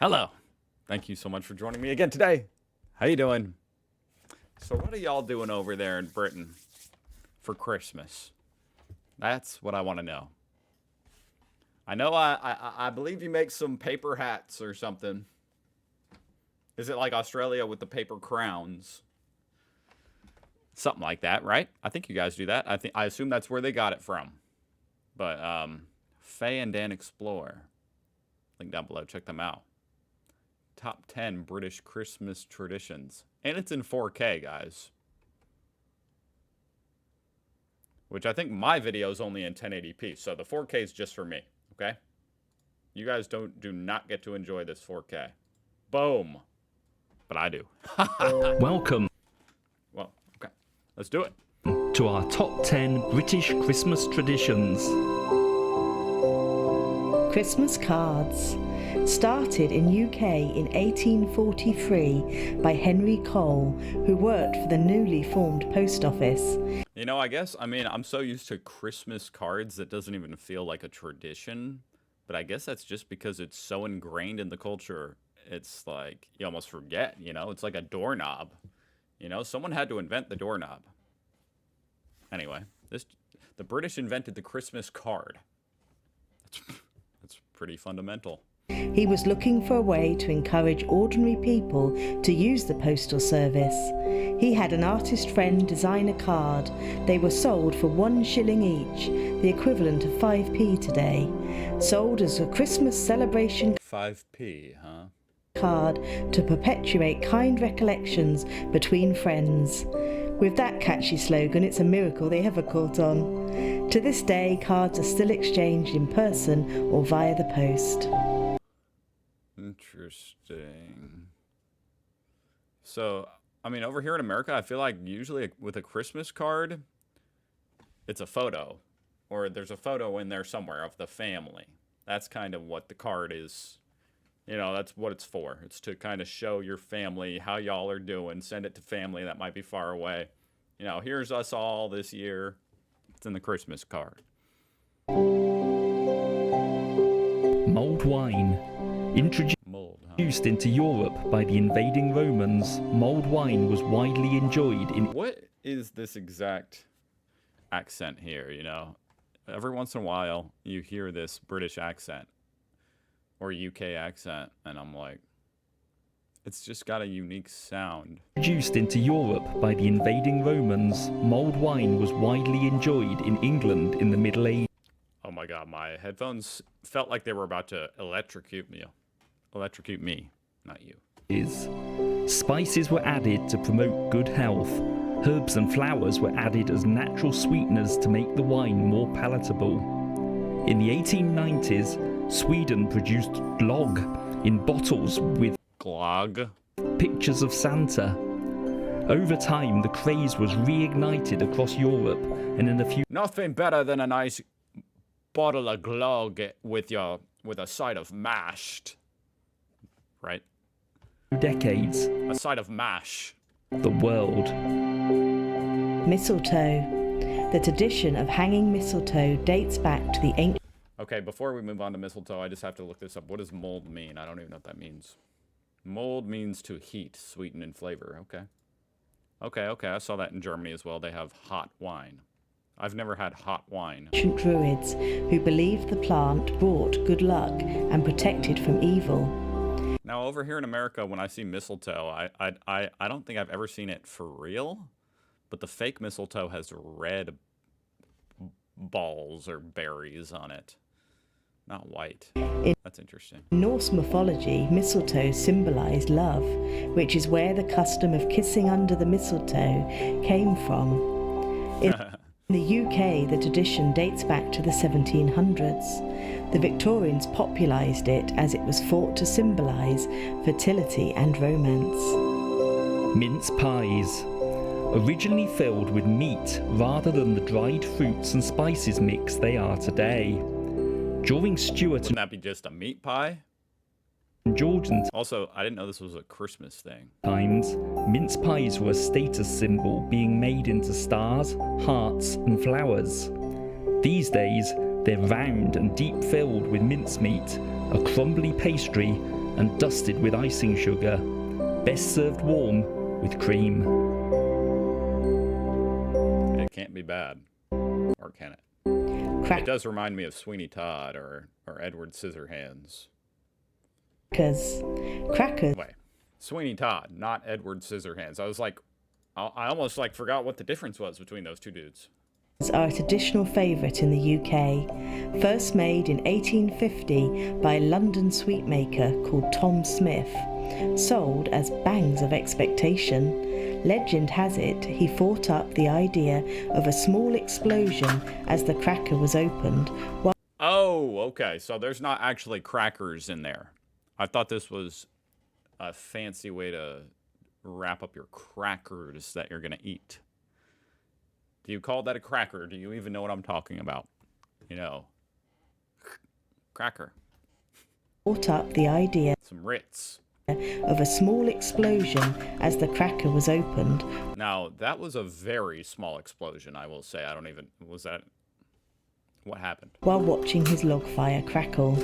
Hello. Thank you so much for joining me again today. How you doing? So what are y'all doing over there in Britain for Christmas? That's what I want to know. I know I believe you make some paper hats or something. Is it like Australia with the paper crowns? Something like that, right? I think you guys do that. I assume that's where they got it from. But Faye and Dan Explore. Link down below. Check them out. Top 10 British Christmas traditions. And it's in 4K, guys. Which I think my video is only in 1080p. So the 4K is just for me. Okay? You guys do not get to enjoy this 4K. Boom. But I do. Welcome. Well, okay. Let's do it. To our top 10 British Christmas traditions. Christmas cards. Started in UK in 1843 by Henry Cole, who worked for the newly formed post office. You know, I'm so used to Christmas cards that doesn't even feel like a tradition. But I guess that's just because it's so ingrained in the culture. It's like, you almost forget, you know? It's like a doorknob. You know, someone had to invent the doorknob. Anyway, the British invented the Christmas card. That's pretty fundamental. He was looking for a way to encourage ordinary people to use the postal service. He had an artist friend design a card. They were sold for 1 shilling each, the equivalent of 5p today. Sold as a Christmas celebration 5p, huh? Card to perpetuate kind recollections between friends. With that catchy slogan, it's a miracle they ever caught on. To this day, cards are still exchanged in person or via the post. Interesting. So, over here in America, I feel like usually with a Christmas card, it's a photo. Or there's a photo in there somewhere of the family. That's kind of what the card is. You know, that's what it's for. It's to kind of show your family how y'all are doing. Send it to family that might be far away. You know, here's us all this year. It's in the Christmas card. Mulled wine. Introduced into Europe by the invading Romans, mulled wine was widely enjoyed in... What is this exact accent here, you know? Every once in a while, you hear this British accent. Or UK accent, and I'm like, it's just got a unique sound. Introduced into Europe by the invading Romans, mulled wine was widely enjoyed in England in the Middle Ages. Oh my god, my headphones felt like they were about to electrocute me. Electrocute me, not you. Spices were added to promote good health. Herbs and flowers were added as natural sweeteners to make the wine more palatable. In the 1890s, Sweden produced glögg in bottles with glögg pictures of Santa. Over time, the craze was reignited across Europe, and in a few... Nothing better than a nice bottle of glögg with a side of mashed. Right? Decades. A side of mash. The world. Mistletoe. The tradition of hanging mistletoe dates back to the ancient... Okay, before we move on to mistletoe, I just have to look this up. What does mulled mean? I don't even know what that means. Mulled means to heat, sweeten, and flavor. Okay. Okay. I saw that in Germany as well. They have hot wine. I've never had hot wine. Ancient Druids who believed the plant brought good luck and protected from evil. Now, over here in America, when I see mistletoe, I don't think I've ever seen it for real. But the fake mistletoe has red balls or berries on it. Not white. That's interesting. In Norse mythology, mistletoe symbolized love, which is where the custom of kissing under the mistletoe came from. In the UK, the tradition dates back to the 1700s. The Victorians popularised it as it was thought to symbolize fertility and romance. Mince pies. Originally filled with meat rather than the dried fruits and spices mix they are today. During Stuart Wouldn't that be just a meat pie? and Georgian Also, I didn't know this was a Christmas thing. times, mince pies were a status symbol, being made into stars, hearts and flowers. These days, they're round and deep filled with mincemeat, a crumbly pastry and dusted with icing sugar. Best served warm with cream. It can't be bad. Or can it? It does remind me of Sweeney Todd or Edward Scissorhands. Crackers. Wait, Sweeney Todd, not Edward Scissorhands. I was like, I almost like forgot what the difference was between those two dudes. Are a traditional favourite in the UK. First made in 1850 by a London sweet maker called Tom Smith. Sold as bangs of expectation. Legend has it he thought up the idea of a small explosion as the cracker was opened. Oh, okay. So there's not actually crackers in there. I thought this was a fancy way to wrap up your crackers that you're going to eat. Do you call that a cracker? Do you even know what I'm talking about? You know, cracker. Thought up the idea Some Ritz. of a small explosion as the cracker was opened. Now, that was a very small explosion, I will say. Was that... What happened? While watching his log fire crackle.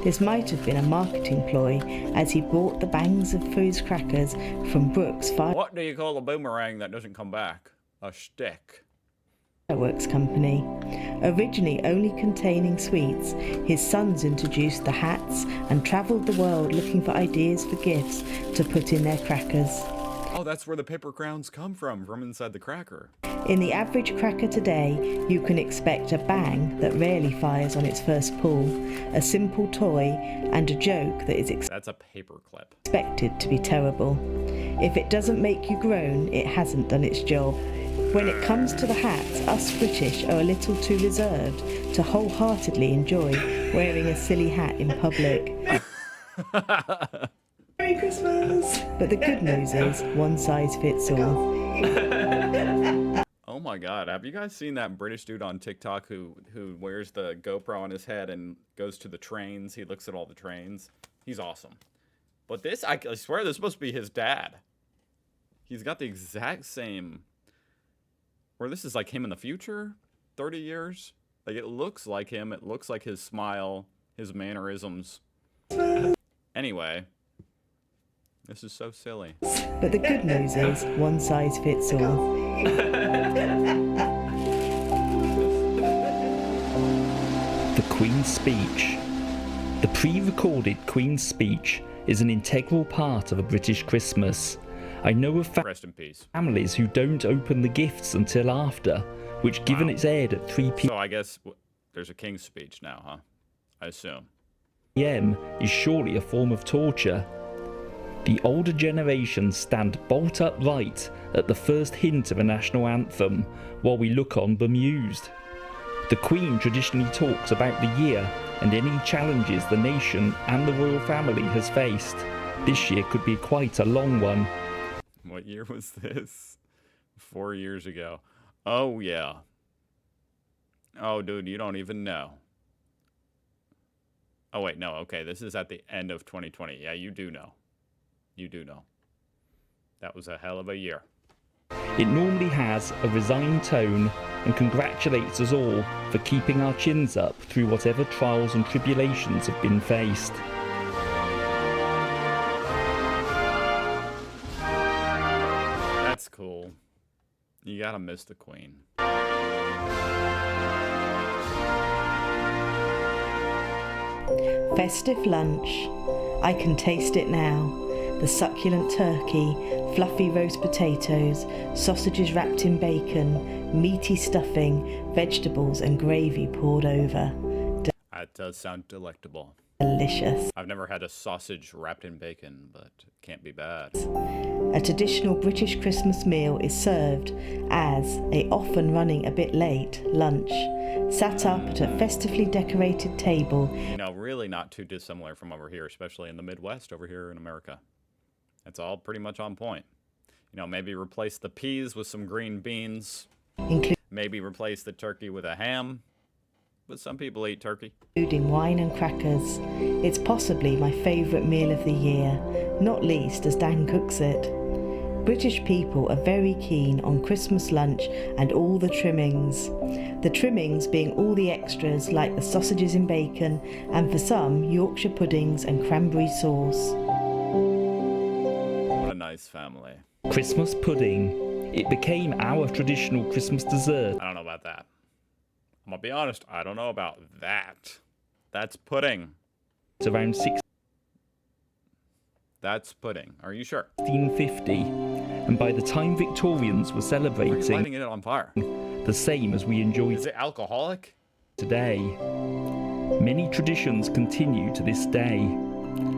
This might have been a marketing ploy as he bought the bangs of Foos crackers from Brooks What do you call a boomerang that doesn't come back? A shtick. Fireworks Company. Originally only containing sweets, his sons introduced the hats and travelled the world looking for ideas for gifts to put in their crackers. Oh, that's where the paper crowns come from inside the cracker. In the average cracker today, you can expect a bang that rarely fires on its first pull, a simple toy, and a joke that is That's a paper clip. expected to be terrible. If it doesn't make you groan, it hasn't done its job. When it comes to the hats, us British are a little too reserved to wholeheartedly enjoy wearing a silly hat in public. Merry Christmas! But the good news is, one size fits all. Oh my god, have you guys seen that British dude on TikTok who wears the GoPro on his head and goes to the trains? He looks at all the trains. He's awesome. But this, I swear this is supposed to be his dad. He's got the exact same... Or this is like him in the future? 30 years? Like, it looks like him. It looks like his smile, his mannerisms. Anyway, this is so silly. But the good news is, one size fits all. The Queen's Speech. The pre-recorded Queen's Speech is an integral part of a British Christmas. I know of Rest in peace. families who don't open the gifts until after, which given it's aired at 3 So I guess there's a King's Speech now, huh? I assume. p.m. is surely a form of torture. The older generations stand bolt upright at the first hint of a national anthem, while we look on bemused. The Queen traditionally talks about the year and any challenges the nation and the royal family has faced. This year could be quite a long one. What year was this? 4 years ago. Oh, yeah. Oh, dude, you don't even know. Oh, wait, no, okay, this is at the end of 2020. Yeah, you do know. You do know. That was a hell of a year. It normally has a resigned tone and congratulates us all for keeping our chins up through whatever trials and tribulations have been faced. That's cool. You gotta miss the Queen. Festive lunch. I can taste it now. The succulent turkey, fluffy roast potatoes, sausages wrapped in bacon, meaty stuffing, vegetables and gravy poured over. That does sound delectable. Delicious. I've never had a sausage wrapped in bacon, but it can't be bad. A traditional British Christmas meal is served as a often running a bit late lunch, sat up at a festively decorated table. You know, really not too dissimilar from over here, especially in the Midwest over here in America. It's all pretty much on point. You know, maybe replace the peas with some green beans. Maybe replace the turkey with a ham. But some people eat turkey. Including wine and crackers. It's possibly my favourite meal of the year, not least as Dan cooks it. British people are very keen on Christmas lunch and all the trimmings. the trimmings being all the extras like the sausages and bacon, and for some, Yorkshire puddings and cranberry sauce. What a nice family. Christmas pudding. It became our traditional Christmas dessert. I don't know about that. I'm gonna be honest, I don't know about that. That's pudding. It's around That's pudding. Are you sure? 1650, and by the time Victorians were Why are you celebrating, lighting it on fire? the same as we enjoy Is it alcoholic? today. Many traditions continue to this day.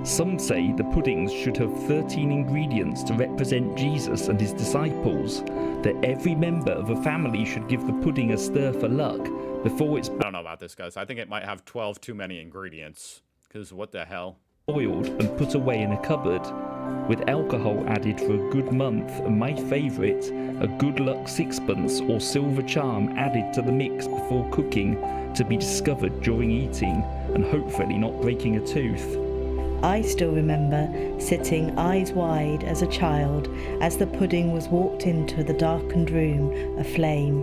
Some say the puddings should have 13 ingredients to represent Jesus and his disciples, that every member of a family should give the pudding a stir for luck before it's I don't know about this, guys. I think it might have 12 too many ingredients. Because what the hell? boiled and put away in a cupboard, with alcohol added for a good month, and my favourite, a good luck sixpence or silver charm added to the mix before cooking, to be discovered during eating and hopefully not breaking a tooth. I still remember sitting eyes wide as a child as the pudding was walked into the darkened room aflame.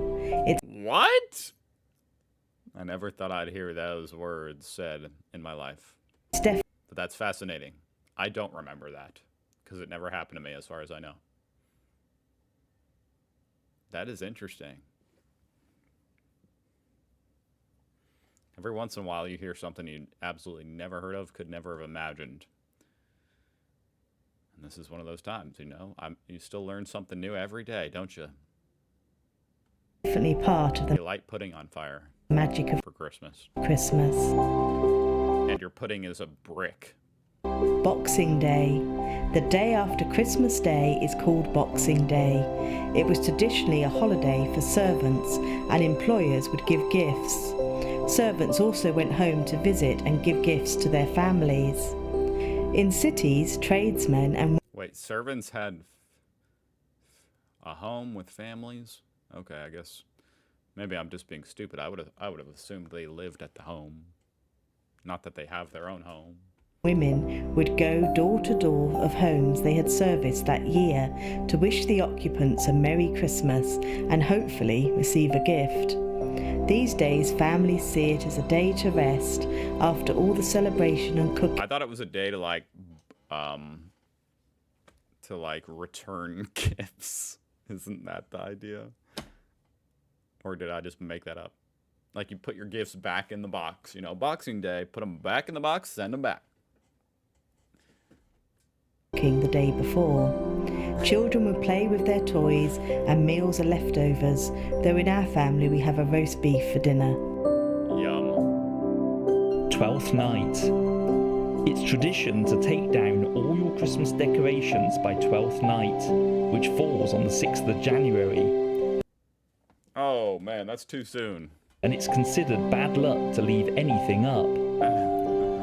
What? I never thought I'd hear those words said in my life. It's definitely But that's fascinating. I don't remember that. Because it never happened to me as far as I know. That is interesting. Every once in a while you hear something you absolutely never heard of, could never have imagined. And this is one of those times, you know? You still learn something new every day, don't you? part of the You light pudding on fire magic of for Christmas. Christmas. And your pudding is a brick. Boxing Day. The day after Christmas Day is called Boxing Day. It was traditionally a holiday for servants, and employers would give gifts. Servants also went home to visit and give gifts to their families. In cities, tradesmen and Wait, servants had a home with families? Okay, I guess maybe I'm just being stupid. I would have assumed they lived at the home. Not that they have their own home. women would go door to door of homes they had serviced that year to wish the occupants a Merry Christmas and hopefully receive a gift. These days, families see it as a day to rest after all the celebration and cooking. I thought it was a day to return gifts. Isn't that the idea? Or did I just make that up? Like you put your gifts back in the box, you know, Boxing Day, put them back in the box, send them back. The day before. Children would play with their toys and meals are leftovers, though in our family we have a roast beef for dinner. Yum. Twelfth night. It's tradition to take down all your Christmas decorations by Twelfth night, which falls on the 6th of January, Oh man, that's too soon. and it's considered bad luck to leave anything up.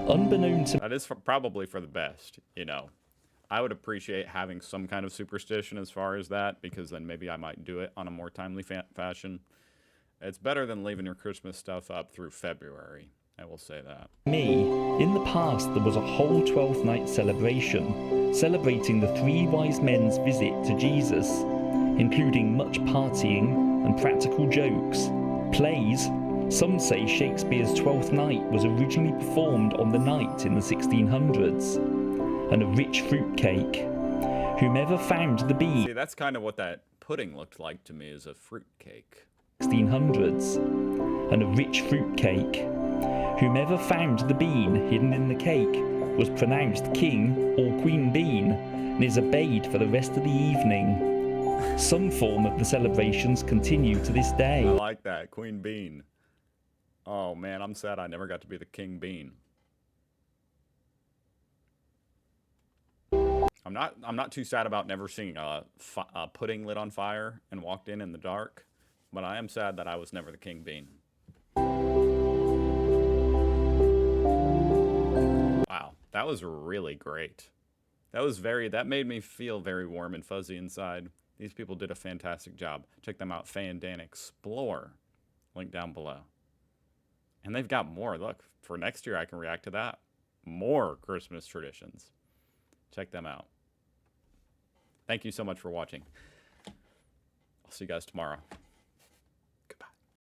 Unbeknown to That is probably for the best, you know. I would appreciate having some kind of superstition as far as that, because then maybe I might do it on a more timely fashion. It's better than leaving your Christmas stuff up through February. I will say that. me, in the past there was a whole 12th night celebration, celebrating the three wise men's visit to Jesus, including much partying and practical jokes, plays. Some say Shakespeare's Twelfth Night was originally performed on the night in the 1600s, and a rich fruit cake. Whomever found the bean, See, that's kind of what that pudding looked like to me, is a fruit cake. 1600s, and a rich fruit cake. Whomever found the bean hidden in the cake was pronounced King or Queen Bean, and is obeyed for the rest of the evening. Some form of the celebrations continue to this I day. like that, Queen Bean. Oh man, I'm sad I never got to be the King Bean. I'm not too sad about never seeing a pudding lit on fire and walked in the dark, but I am sad that I was never the King Bean. Wow, that was really great. That made me feel very warm and fuzzy inside. These people did a fantastic job. Check them out, Fan Dan Explore. Link down below. And they've got more. Look, for next year I can react to that. More Christmas traditions. Check them out. Thank you so much for watching. I'll see you guys tomorrow.